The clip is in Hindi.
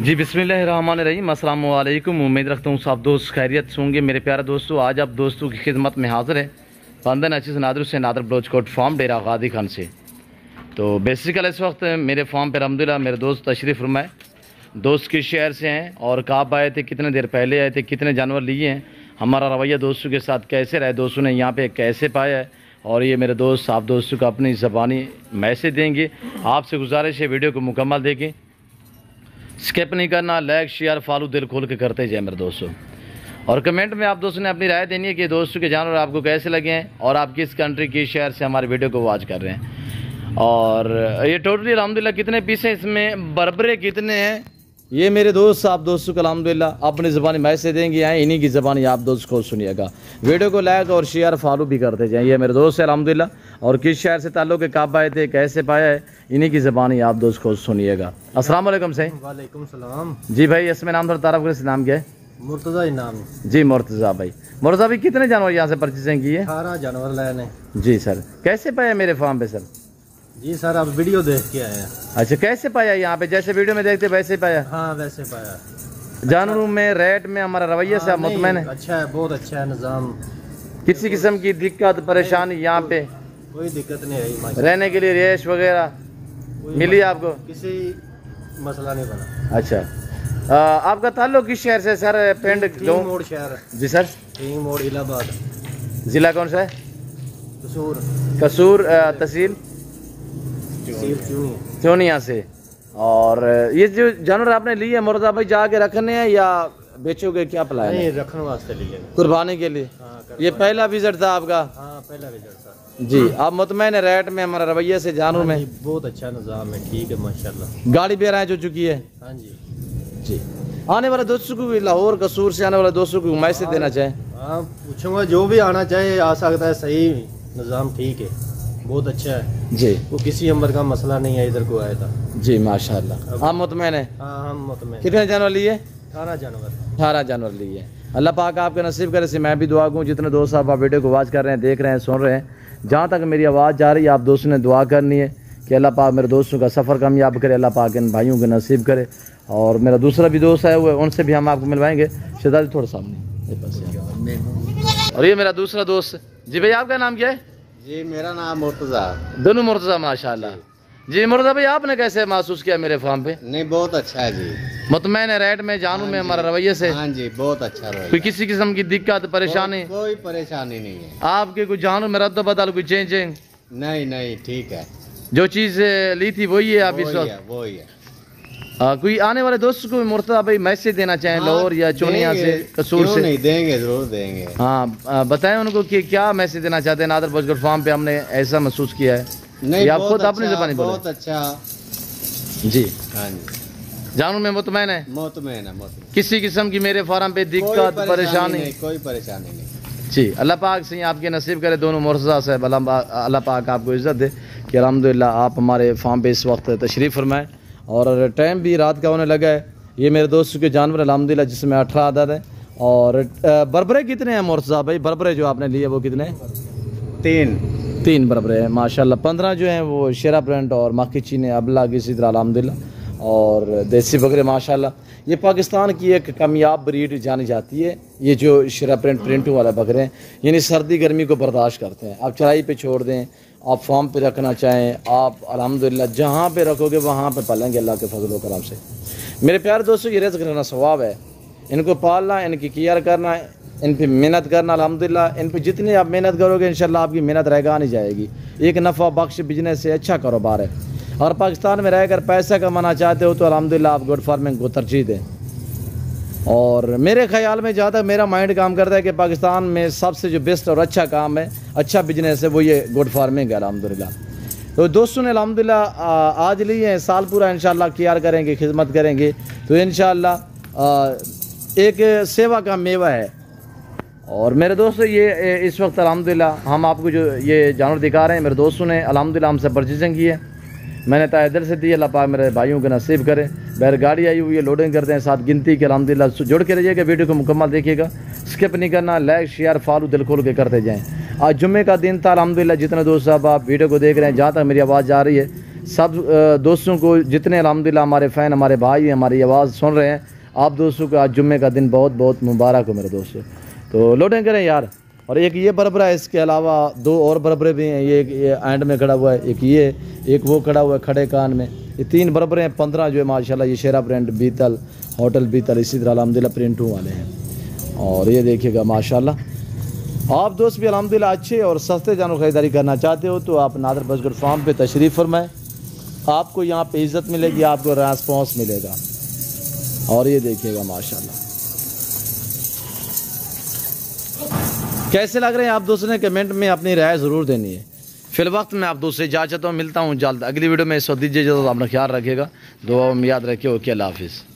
जी बिस्मिल्लाहिर्रहमानिर्रहीम, अस्सलाम वालेकुम। उम्मीद रखता हूँ सब दोस्त खैरियत से होंगे। मेरे प्यारे दोस्तों, आज आप दोस्तों की खिदमत में हाज़िर है बंदन अचीज़ नादर से नादर बलोचकोट फार्म डेरा गादी खान से। तो बेसिकल इस वक्त मेरे फार्म पर अल्हम्दुलिल्लाह मेरे दोस्त तशरीफ़ फरमाए। दोस्त किस शहर से हैं और कब आए थे, कितने देर पहले आए थे, कितने जानवर लिए हैं, हमारा रवैया दोस्तों के साथ कैसे रहे, दोस्तों ने यहाँ पे कैसे पाया है, और ये मेरे दोस्त आप दोस्तों को अपनी ज़बानी मैसेज देंगे। आपसे गुजारिश है वीडियो को मुकम्मल देखें, स्किप नहीं करना, लाइक शेयर फॉलो दिल खोल के करते जाए मेरे दोस्तों। और कमेंट में आप दोस्तों ने अपनी राय देनी है कि दोस्तों के जानवर आपको कैसे लगे हैं और आप किस कंट्री किस शहर से हमारे वीडियो को वॉच कर रहे हैं। और ये टोटली अल्हम्दुलिल्लाह कितने पीस हैं, इसमें बरबरे कितने हैं, ये मेरे दोस्त आप दोस्तों को अल्हम्दुलिल्लाह अपनी ज़बानी मैसेज देंगे, हैं इन्हीं की ज़बानी आप दोस्त को सुनिएगा। वीडियो को लाइक और शेयर फॉलो भी करते जाएँ। ये मेरे दोस्त है अल्हम्दुलिल्लाह, और किस शहर से ताल्लुक़ है, कब आए थे, कैसे पाया है, इन्हीं की ज़बानी आप दोस्त को सुनिएगा। अस्सलाम वालेकुम सही। वालेकुम सलाम जी। भाई इसमें नाम थोड़ा तारफ़ करें, नाम क्या है? मुर्तज़ा नाम जी मुर्तज़ा भाई। मुर्तज़ा भाई कितने जानवर यहाँ से परचेजिंग की है? 18 जानवर लाए ने जी सर। कैसे पाया मेरे फार्म पे सर? जी सर, आप वीडियो देख के आए हैं। अच्छा, कैसे पाया यहाँ पे? जैसे वीडियो में देखते वैसे पाया? हाँ वैसे पाया। जानवरों में रेट में हमारा रवैया से आप मुतमैन है? अच्छा है, बहुत अच्छा है निज़ाम। किसी किस्म की दिक्कत परेशानी यहाँ पे? कोई दिक्कत नहीं आई। रहने के लिए रेश वगैरह मिली आपको? किसी मसला नहीं बना। अच्छा, आपका ताल्लुक किस शहर से सर? पिंड मोड़ शहर। जी सर। मोड़ इलाहाबाद। जिला कौन सा है? कसूर। कसूर तहसील चोनिया से। और ये जो जानवर आपने लिए मुर्तज़ा भाई जाके रखने हैं या बेचोगे, क्या प्लान है? रखने वास्ते लिए, कुर्बानी के लिए। ये पहला विजिट था आपका? हाँ पहला विजिट था जी। आप मुतमैन है रेट में, हमारा रवैये से, जानवर में? बहुत अच्छा निज़ाम है, ठीक है माशाल्लाह। गाड़ी भी राय जो चुकी है? हाँ जी जी। आने वाले दोस्तों को भी, लाहौर कसूर से आने वाले दोस्तों को मैसेज देना चाहें? हाँ पूछूंगा, जो भी आना चाहे आ सकता है। सही निज़ाम ठीक है, बहुत अच्छा है जी। वो किसी नंबर का मसला नहीं है, इधर को आया था जी माशाल्लाह। आप मुतमैन है? हाँ हम मुतमैन। कितने जानवर लिए? 18 जानवर। 18 जानवर लिए। अल्लाह पाक आपके नसीब करे से मैं भी दुआ करूँ। जितने दोस्त आप वीडियो को वॉच कर रहे हैं, देख रहे हैं, सुन रहे हैं, जहाँ तक मेरी आवाज़ जा रही है, आप दोस्तों ने दुआ करनी है कि अल्लाह पाक मेरे दोस्तों का सफ़र कामयाब करे, अल्लाह पाक इन भाइयों को नसीब करे। और मेरा दूसरा भी दोस्त है, वो उनसे भी हम आपको मिलवाएंगे। शहजादी थोड़ा सामने। और ये मेरा दूसरा दोस्त। जी भाई, आपका नाम क्या है? जी मेरा नाम मुर्तज़ा। दोनों मुर्तज़ा माशाल्लाह। जी मुर्तज़ा भाई, आपने कैसे महसूस किया मेरे फार्म पे? नहीं बहुत अच्छा है जी, मुतमैन है रेट में, जानू में, हमारा रवैये से? हाँ जी बहुत अच्छा रवैया। कोई किसी किस्म की दिक्कत परेशानी? कोई परेशानी नहीं है। आपके कोई जानू में रद्द बदल, कोई चेंजिंग? नहीं नहीं ठीक है, जो चीज़ ली थी वही है आप इस वक्त? वही है। कोई आने वाले दोस्त को मुर्तज़ा भाई मैसेज देना चाहें, लाहौर या चोनिया से, कसूर से? नहीं देंगे, जरूर देंगे। हाँ बताएं उनको कि क्या मैसेज देना चाहते हैं। नादर बलोचकोट फार्म पे हमने ऐसा महसूस किया है। नहीं आप खुद अपनी ज़बानी बोलें। बहुत अच्छा जी। हाँ जी। जानू में मुतमैन है? मुतमैन है, मुतमैन। किसी किस्म की मेरे फार्म पे दिक्कत परेशानी? कोई परेशानी नहीं जी। अल्लाह पाक से आपके नसीब करे दोनों मुर्तज़ा से। अल्लाह पाक आपको इज़्ज़त दे कि अल्हम्दुलिल्लाह आप हमारे फार्म पे इस वक्त तशरीफ़ फरमाएँ। और टाइम भी रात का होने लगा है। ये मेरे दोस्तों के जानवर अल्हम्दुलिल्लाह जिसमें 18 आदत है। और बरबरे कितने हैं मुर्तज़ा भाई? बरबरे जो आपने लिए वो कितने हैं? 3 बरबरे हैं माशाल्लाह। 15 जो हैं वो शेरा प्रिंट और मक्की चीने अबला किसी तरह अल्हम्दुलिल्लाह, और देसी बकरे माशाल्लाह। ये पाकिस्तान की एक कामयाब ब्रीड जानी जाती है। ये जो शेरा प्रिंटों वाला बकरे हैं, यानी सर्दी गर्मी को बर्दाश्त करते हैं। आप चराई पे छोड़ दें, आप फार्म पे रखना चाहें, आप अल्हम्दुलिल्लाह जहाँ पे रखोगे वहाँ पे पालेंगे अल्लाह के फजल व करम से। मेरे प्यारे दोस्तों, ये रिज़्क़ करना सवाब है। इनको पालना, इनकी केयर करना, इन पे मेहनत करना। अल्हम्दुलिल्लाह इन पे जितनी आप मेहनत करोगे इंशाल्लाह आपकी मेहनत रहेगा नहीं जाएगी। एक नफ़ा बख्श बिजनेस है, अच्छा कारोबार है। और पाकिस्तान में रहकर पैसा कमाना चाहते हो तो अल्हम्दुलिल्लाह आप गोट फार्मिंग को तरजीह दें। और मेरे ख्याल में जहाँ तक मेरा माइंड काम करता है कि पाकिस्तान में सबसे जो बेस्ट और अच्छा काम है, अच्छा बिजनेस है, वो ये गोट फार्मिंग है अल्हम्दुलिल्लाह। तो दोस्तों ने अल्हम्दुलिल्लाह आज लिए हैं, साल पूरा इंशाल्लाह केयर करेंगे, खिदमत करेंगे तो इंशाल्लाह एक सेवा का मेवा है। और मेरे दोस्तों, ये इस वक्त अल्हम्दुलिल्लाह हम आपको जो ये जानवर दिखा रहे हैं, मेरे दोस्तों ने अल्हम्दुलिल्लाह हमसे परचेजिंग की है। मैंने तहे दिल से दी, अल्लाह पाक मेरे भाइयों को नसीब करे। बैर गाड़ी आई हुई है, लोडिंग करते हैं, साथ गिनती के अल्हम्दुलिल्लाह। जुड़ के रहिएगा, वीडियो को मुकम्मल देखिएगा, स्किप नहीं करना, लाइक शेयर फॉलो दिल खोल के करते जाएँ। आज जुम्मे का दिन था अल्हम्दुलिल्लाह। जितने दोस्त साहब आप वीडियो को देख रहे हैं, जहाँ तक मेरी आवाज़ जा रही है, सब दोस्तों को, जितने अल्हम्दुलिल्लाह हमारे फ़ैन, हमारे भाई हमारी आवाज़ सुन रहे हैं, आप दोस्तों को आज जुम्मे का दिन बहुत बहुत मुबारक हो मेरे दोस्तों। तो लोडें करें यार। और एक ये बरबरा है, इसके अलावा 2 और बरबरे भी हैं। ये एंड में खड़ा हुआ है, एक ये, एक वो खड़ा हुआ है खड़े कान में। ये 3 बरबरे हैं। 15 जो है माशाल्लाह ये शेरा प्रिंट बीतल, होटल बीतल, इसी तरह अल्हम्दुलिल्लाह प्रिंटों वाले हैं। और ये देखिएगा माशाल्लाह। आप दोस्त भी अल्हम्दुलिल्लाह अच्छे और सस्ते जानवर ख़रीदारी करना चाहते हो तो आप नादर बसगर फार्म पे तशरीफ़ फरमाएं। आपको यहाँ पे इज़्ज़त मिलेगी, आपको रेस्पॉन्स मिलेगा। और ये देखिएगा माशाल्लाह कैसे लग रहे हैं आप दोस्तों ने कमेंट में अपनी राय ज़रूर देनी है। फिलवक्त मैं आप दोस्तों से इजाज़त चाहता हूँ, मिलता हूँ जल्द अगली वीडियो में। सो दीजिए जो अपना ख्याल रखिएगा, दुआ में याद रखिए। ओके, अल्लाह हाफिज़।